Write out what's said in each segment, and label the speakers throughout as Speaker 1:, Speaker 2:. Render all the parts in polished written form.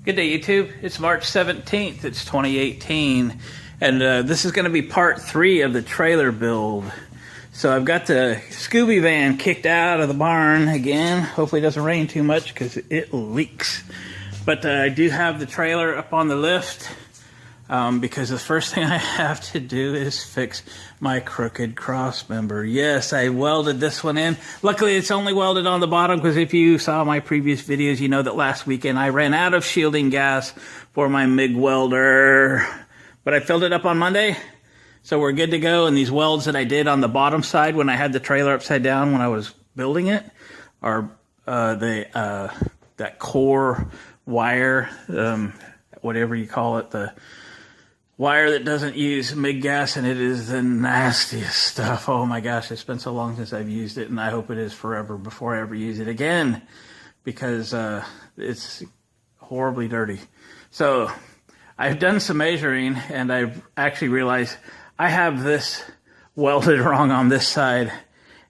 Speaker 1: Good day, YouTube. It's March 17th. It's 2018. And this is going to be part 3 of the trailer build. So I've got the Scooby van kicked out of the barn again. Hopefully it doesn't rain too much because it leaks. But I do have the trailer up on the lift because the first thing I have to do is fix my crooked cross member. Yes, I welded this one in. Luckily, it's only welded on the bottom because if you saw my previous videos, you know that last weekend I ran out of shielding gas for my MIG welder. But I filled it up on Monday, so we're good to go. And these welds that I did on the bottom side when I had the trailer upside down when I was building it are that core wire, whatever you call it, the wire that doesn't use MIG gas, and it is the nastiest stuff. Oh my gosh, it's been so long since I've used it, and I hope it is forever before I ever use it again, because it's horribly dirty. So I've done some measuring, and I've actually realized I have this welded wrong on this side,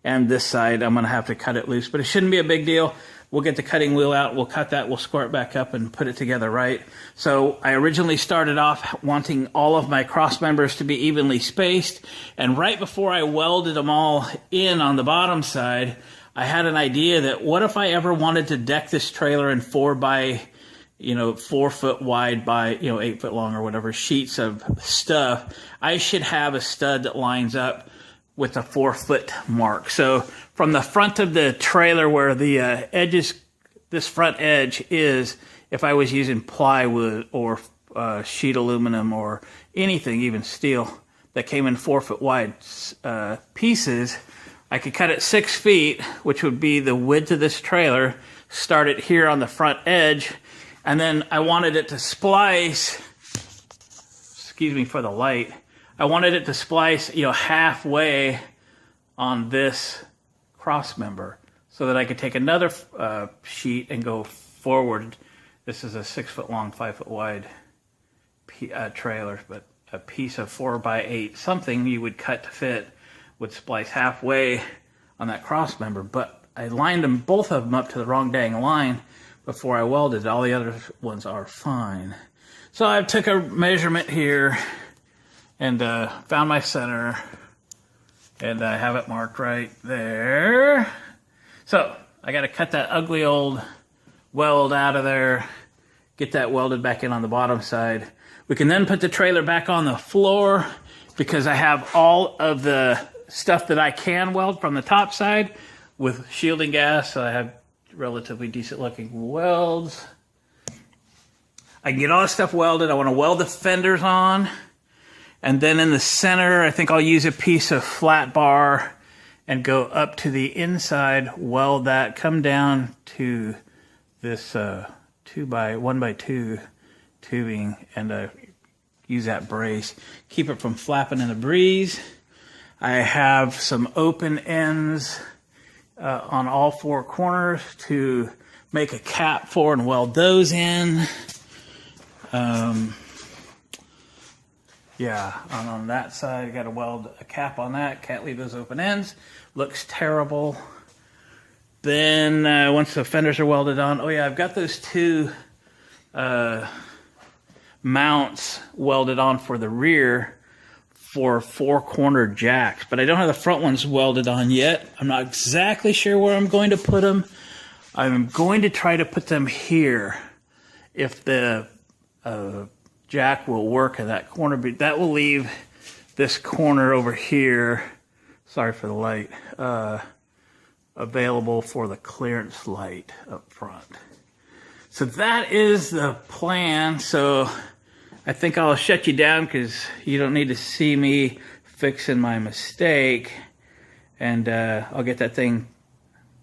Speaker 1: and this side I'm going to have to cut it loose, but it shouldn't be a big deal. We'll get the cutting wheel out, we'll cut that, we'll square it back up and put it together right. So I originally started off wanting all of my cross members to be evenly spaced, and right before I welded them all in on the bottom side, I had an idea that what if I ever wanted to deck this trailer in 4 foot wide by 8 foot long or whatever sheets of stuff. I should have a stud that lines up with a 4 foot mark. So from the front of the trailer where the edges, this front edge is, if I was using plywood or sheet aluminum or anything, even steel, that came in 4 foot wide pieces, I could cut it 6 feet, which would be the width of this trailer, start it here on the front edge, and then I wanted it to splice, excuse me for the light, I wanted it to splice, halfway on this cross member so that I could take another sheet and go forward. This is a 6 foot long, 5 foot wide trailer, but a piece of 4 by 8, something you would cut to fit, would splice halfway on that cross member. But I lined them, both of them, up to the wrong dang line before I welded. All the other ones are fine. So I took a measurement here and found my center, and I have it marked right there. So I got to cut that ugly old weld out of there, get that welded back in on the bottom side. We can then put the trailer back on the floor because I have all of the stuff that I can weld from the top side with shielding gas. So I have relatively decent looking welds. I can get all this stuff welded. I want to weld the fenders on. And then in the center, I think I'll use a piece of flat bar and go up to the inside, weld that, come down to this 1 by 2 tubing, and use that brace. Keep it from flapping in the breeze. I have some open ends on all 4 corners to make a cap for and weld those in. Yeah, on that side, I got to weld a cap on that. Can't leave those open ends. Looks terrible. Then once the fenders are welded on, oh yeah, I've got those 2 mounts welded on for the rear for 4-corner jacks, but I don't have the front ones welded on yet. I'm not exactly sure where I'm going to put them. I'm going to try to put them here if the jack will work in that corner, but that will leave this corner over here, sorry for the light, available for the clearance light up front. So that is the plan. So I think I'll shut you down because you don't need to see me fixing my mistake, and I'll get that thing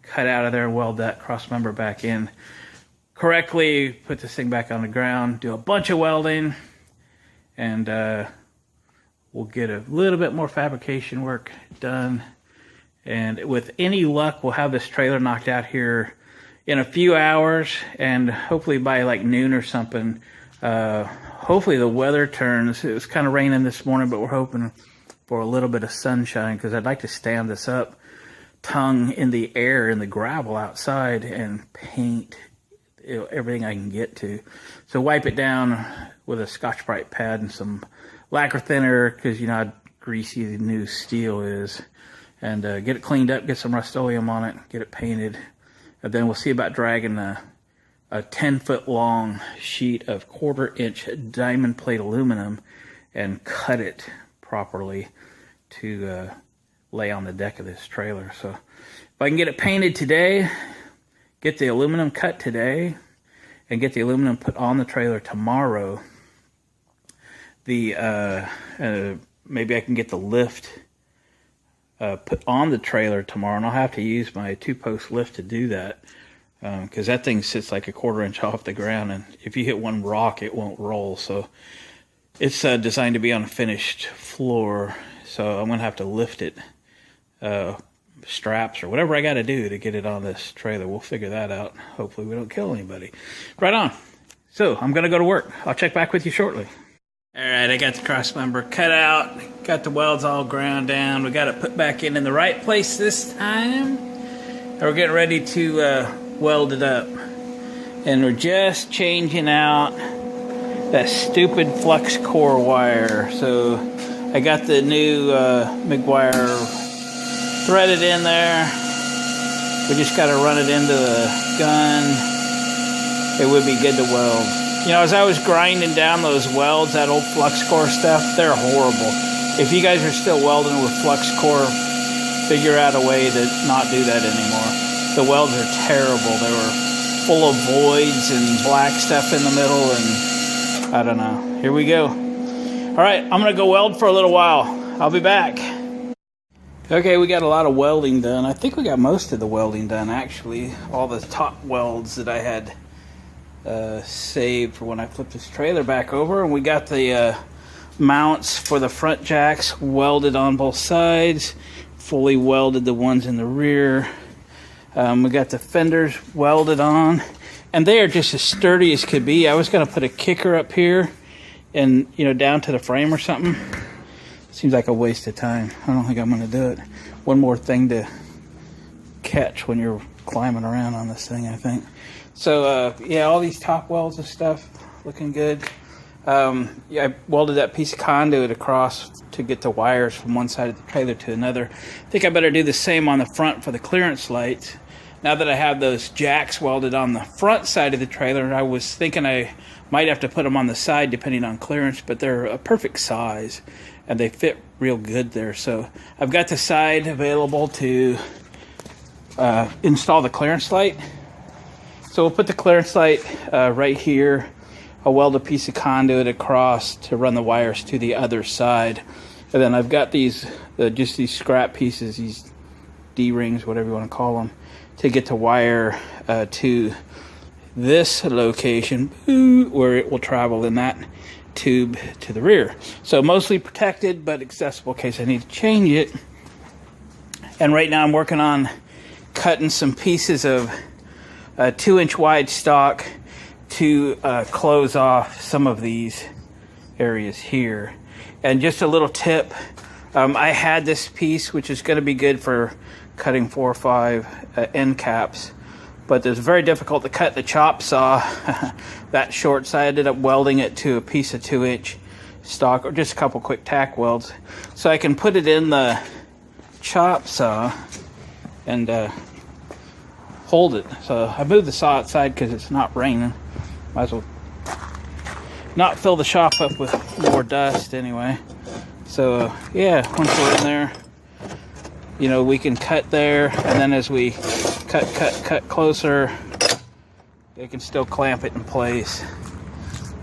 Speaker 1: cut out of there and weld that cross member back in correctly, put this thing back on the ground, do a bunch of welding, and we'll get a little bit more fabrication work done. And with any luck, we'll have this trailer knocked out here in a few hours, and hopefully by like noon or something, hopefully the weather turns. It was kind of raining this morning, but we're hoping for a little bit of sunshine because I'd like to stand this up tongue in the air in the gravel outside and paint everything I can get to. So wipe it down with a Scotch-Brite pad and some lacquer thinner, because you know how greasy the new steel is. And get it cleaned up, get some Rust-Oleum on it, get it painted. And then we'll see about dragging a 10-foot long sheet of 1/4-inch diamond plate aluminum and cut it properly to lay on the deck of this trailer. So if I can get it painted today, get the aluminum cut today, and get the aluminum put on the trailer tomorrow, maybe I can get the lift put on the trailer tomorrow, and I'll have to use my 2-post lift to do that, because that thing sits like a 1/4 inch off the ground, and if you hit one rock, it won't roll. So it's designed to be on a finished floor, so I'm going to have to lift it, straps or whatever I got to do to get it on this trailer. We'll figure that out. Hopefully we don't kill anybody. Right on. So I'm going to go to work. I'll check back with you shortly. All right, I got the cross member cut out, got the welds all ground down. We got it put back in the right place this time. And we're getting ready to weld it up. And we're just changing out that stupid flux core wire. So I got the new MIG wire threaded in there. We just got to run it into the gun. It would be good to weld. You know, as I was grinding down those welds, that old flux core stuff, they're horrible. If you guys are still welding with flux core, figure out a way to not do that anymore. The welds are terrible. They were full of voids and black stuff in the middle, and I don't know. Here we go. All right, I'm going to go weld for a little while. I'll be back. Okay, we got a lot of welding done. I think we got most of the welding done, actually. All the top welds that I had saved for when I flipped this trailer back over. And we got the mounts for the front jacks welded on both sides. Fully welded the ones in the rear. We got the fenders welded on. And they are just as sturdy as could be. I was going to put a kicker up here and, you know, down to the frame or something. Seems like a waste of time. I don't think I'm going to do it. One more thing to catch when you're climbing around on this thing, I think. So, yeah, all these top welds and stuff looking good. Yeah, I welded that piece of conduit across to get the wires from one side of the trailer to another. I think I better do the same on the front for the clearance lights. Now that I have those jacks welded on the front side of the trailer, I was thinking I might have to put them on the side depending on clearance, but they're a perfect size and they fit real good there. So I've got the side available to install the clearance light. So we'll put the clearance light right here. I'll weld a piece of conduit across to run the wires to the other side. And then I've got these, just these scrap pieces, these D-rings, whatever you want to call them, to get the wire to this location where it will travel in that tube to the rear. So mostly protected, but accessible in case I need to change it. And right now I'm working on cutting some pieces of 2-inch wide stock to close off some of these areas here. And just a little tip, I had this piece which is going to be good for cutting 4 or 5 end caps, but it was very difficult to cut the chop saw that short, so I ended up welding it to a piece of 2-inch stock, or just a couple quick tack welds, so I can put it in the chop saw and hold it. So I moved the saw outside because it's not raining. Might as well not fill the shop up with more dust anyway. So yeah, once we're in there, you know, we can cut there, and then as we cut closer, they can still clamp it in place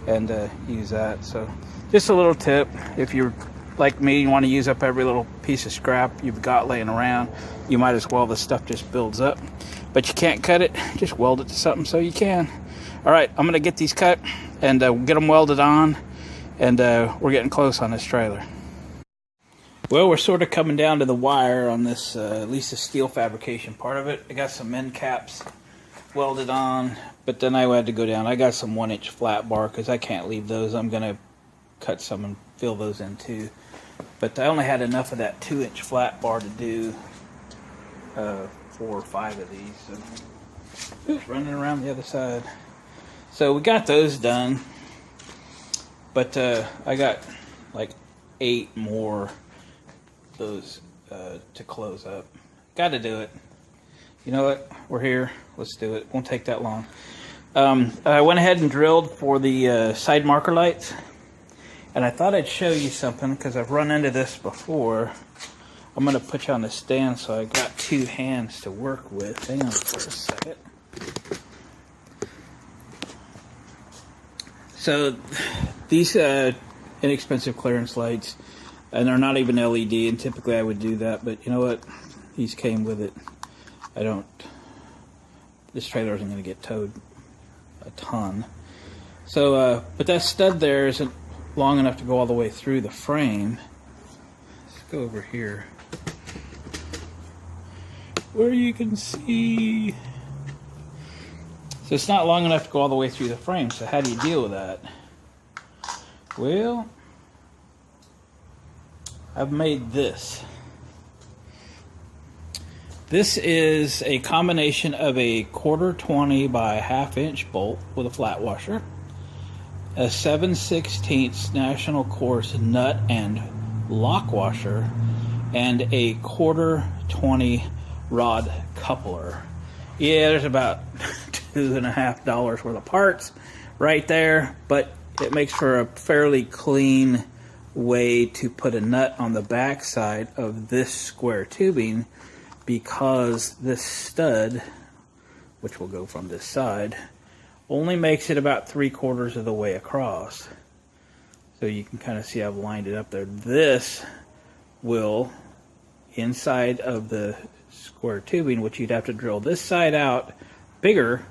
Speaker 1: and use that. So just a little tip, if you're like me, you want to use up every little piece of scrap you've got laying around, you might as well, the stuff just builds up. But you can't cut it, just weld it to something so you can. All right, I'm gonna get these cut and get them welded on, and we're getting close on this trailer. Well, we're sort of coming down to the wire on this, at least the steel fabrication part of it. I got some end caps welded on, but then I had to go down. I got some 1-inch flat bar because I can't leave those. I'm going to cut some and fill those in too. But I only had enough of that 2-inch flat bar to do 4 or 5 of these. So, oops, running around the other side. So we got those done, but I got like 8 more those to close up. Got to do it. You know what? We're here. Let's do it. Won't take that long. I went ahead and drilled for the side marker lights, and I thought I'd show you something because I've run into this before. I'm going to put you on the stand so I've got 2 hands to work with. Hang on for a second. So these inexpensive clearance lights, and they're not even LED, and typically I would do that, but you know what? These came with it. This trailer isn't going to get towed a ton. So, but that stud there isn't long enough to go all the way through the frame. Let's go over here where you can see. So it's not long enough to go all the way through the frame. So how do you deal with that? Well, I've made this. This is a combination of a 1/4-20 by 1/2 inch bolt with a flat washer, a 7/16 National Course nut and lock washer, and a 1/4-20 rod coupler. Yeah, there's about $2.50 worth of parts right there, but it makes for a fairly clean way to put a nut on the back side of this square tubing, because this stud, which will go from this side, only makes it about 3/4 of the way across. So you can kind of see I've lined it up there. This will, inside of the square tubing, which you'd have to drill this side out bigger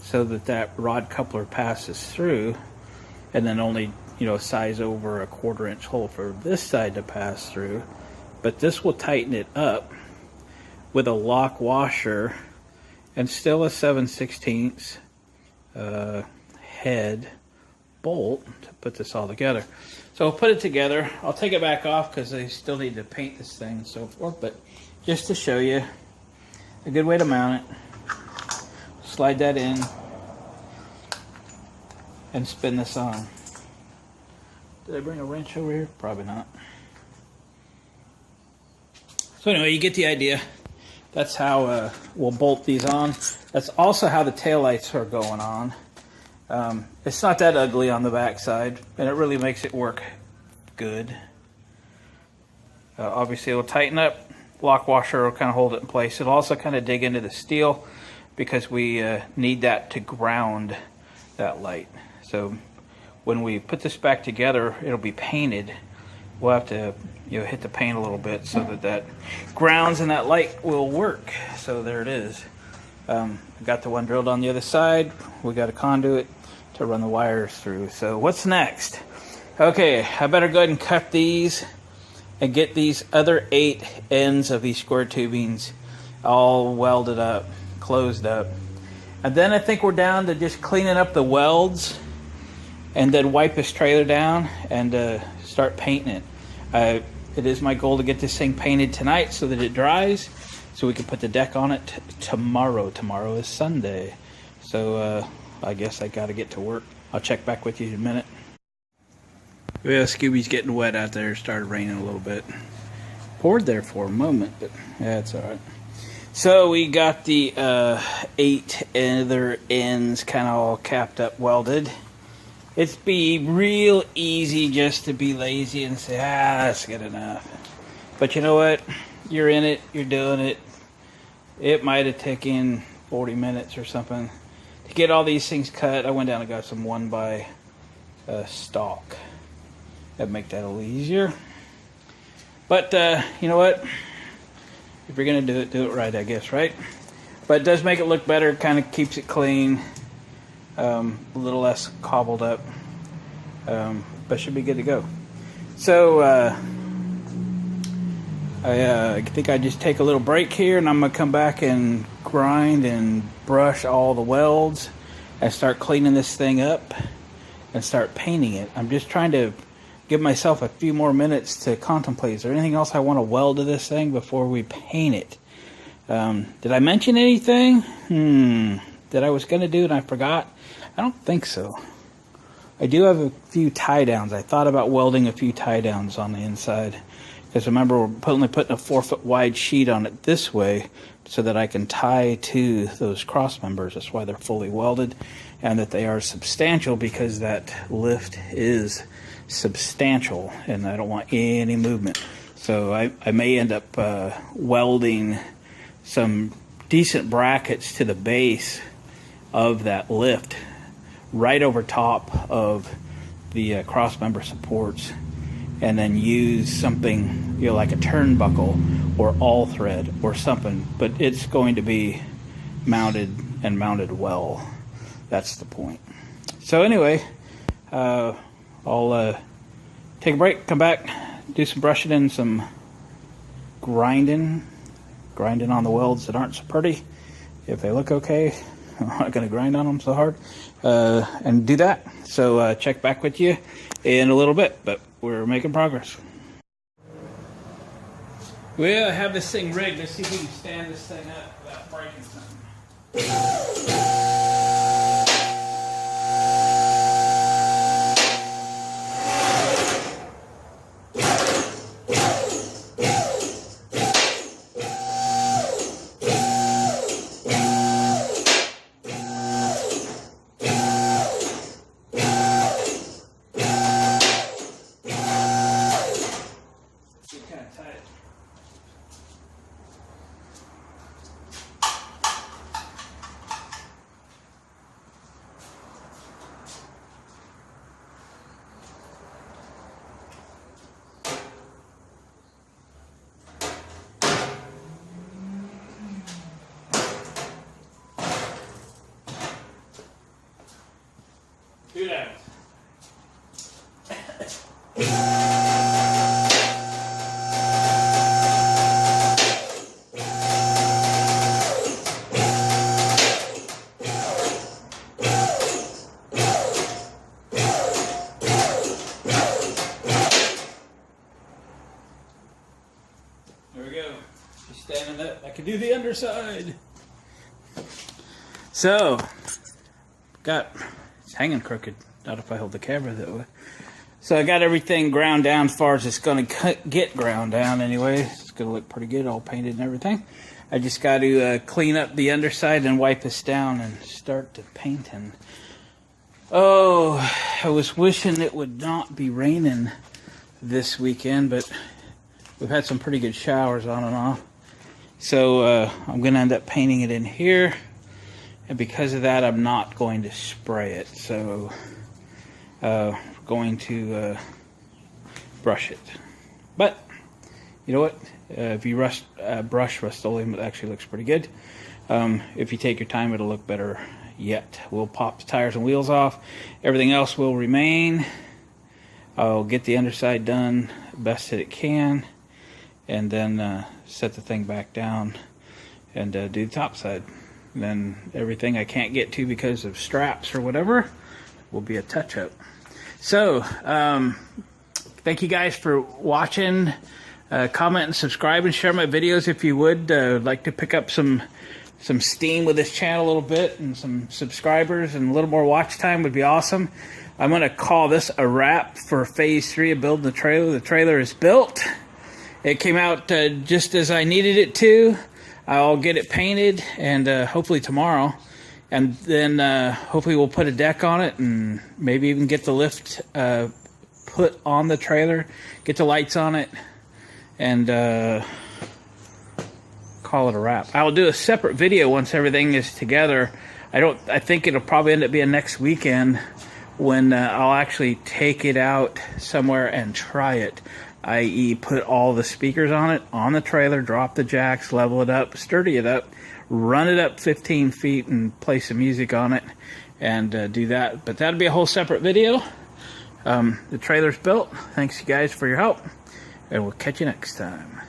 Speaker 1: so that that rod coupler passes through, and then only, you know, size over a 1/4 inch hole for this side to pass through. But this will tighten it up with a lock washer and still a 7/16 head bolt to put this all together. So I'll put it together. I'll take it back off because I still need to paint this thing and so forth, but just to show you a good way to mount it. Slide that in and spin this on. Did I bring a wrench over here? Probably not. So anyway, you get the idea. That's how we'll bolt these on. That's also how the taillights are going on. It's not that ugly on the back side, and it really makes it work good. Obviously, it'll tighten up. Lock washer will kind of hold it in place. It'll also kind of dig into the steel because we need that to ground that light. So when we put this back together, it'll be painted. We'll have to, you know, hit the paint a little bit so that that grounds and that light will work. So there it is. I got the one drilled on the other side. We got a conduit to run the wires through. So what's next? Okay, I better go ahead and cut these and get these other 8 ends of these square tubings all welded up, closed up. And then I think we're down to just cleaning up the welds and then wipe this trailer down and start painting it. It is my goal to get this thing painted tonight so that it dries, so we can put the deck on it tomorrow. Tomorrow is Sunday. So I guess I got to get to work. I'll check back with you in a minute. Well, Scooby's getting wet out there. It started raining a little bit. Poured there for a moment, but yeah, it's all right. So we got the 8 other ends kind of all capped up, welded. It's be real easy just to be lazy and say, that's good enough. But you know what? You're in it. You're doing it. It might have taken 40 minutes or something to get all these things cut. I went down and got some 1x stock. That'd make that a little easier. But you know what? If you're going to do it right, I guess, right? But it does make it look better. Kind of keeps it clean. A little less cobbled up, but should be good to go. So I think I just take a little break here, and I'm gonna come back and grind and brush all the welds and start cleaning this thing up and start painting it. I'm just trying to give myself a few more minutes to contemplate. Is there anything else I want to weld to this thing before we paint it? Did I mention anything that I was going to do and I forgot? I don't think so. I do have a few tie downs. I thought about welding a few tie downs on the inside. Because remember, we're only putting a 4-foot wide sheet on it this way so that I can tie to those cross members. That's why they're fully welded, and that they are substantial, because that lift is substantial and I don't want any movement. So I may end up welding some decent brackets to the base of that lift right over top of the cross member supports, and then use something, you know, like a turnbuckle or all thread or something, but it's going to be mounted and mounted well. That's the point. So anyway, I'll take a break, come back, do some brushing and some grinding on the welds that aren't so pretty. If they look okay, I'm not going to grind on them so hard, and do that. So check back with you in a little bit, but we're making progress. We'll have this thing rigged. Let's see if we can stand this thing up without breaking something. Do that. There we go. Just standing up. I can do the underside. So, it's hanging crooked. Not if I hold the camera that way. So I got everything ground down as far as it's going to get ground down anyway. It's going to look pretty good, all painted and everything. I just got to clean up the underside and wipe this down and start to painting. Oh, I was wishing it would not be raining this weekend, but we've had some pretty good showers on and off. So I'm going to end up painting it in here. And because of that, I'm not going to spray it. So going to brush it. But you know what? If you brush Rust-Oleum, it actually looks pretty good. If you take your time, it'll look better yet. We'll pop the tires and wheels off. Everything else will remain. I'll get the underside done best that it can, and then set the thing back down and do the top side. And then everything I can't get to because of straps or whatever will be a touch-up. So, thank you guys for watching. Comment and subscribe and share my videos if you would. I'd like to pick up some steam with this channel a little bit, and some subscribers and a little more watch time would be awesome. I'm going to call this a wrap for phase 3 of building the trailer. The trailer is built. It came out just as I needed it to. I'll get it painted, and hopefully tomorrow. And then hopefully we'll put a deck on it, and maybe even get the lift put on the trailer, get the lights on it, and call it a wrap. I'll do a separate video once everything is together. I think it'll probably end up being next weekend when I'll actually take it out somewhere and try it. I.e. put all the speakers on it, on the trailer, drop the jacks, level it up, sturdy it up, run it up 15 feet and play some music on it, and do that. But that'll be a whole separate video. The trailer's built. Thanks you guys for your help, and we'll catch you next time.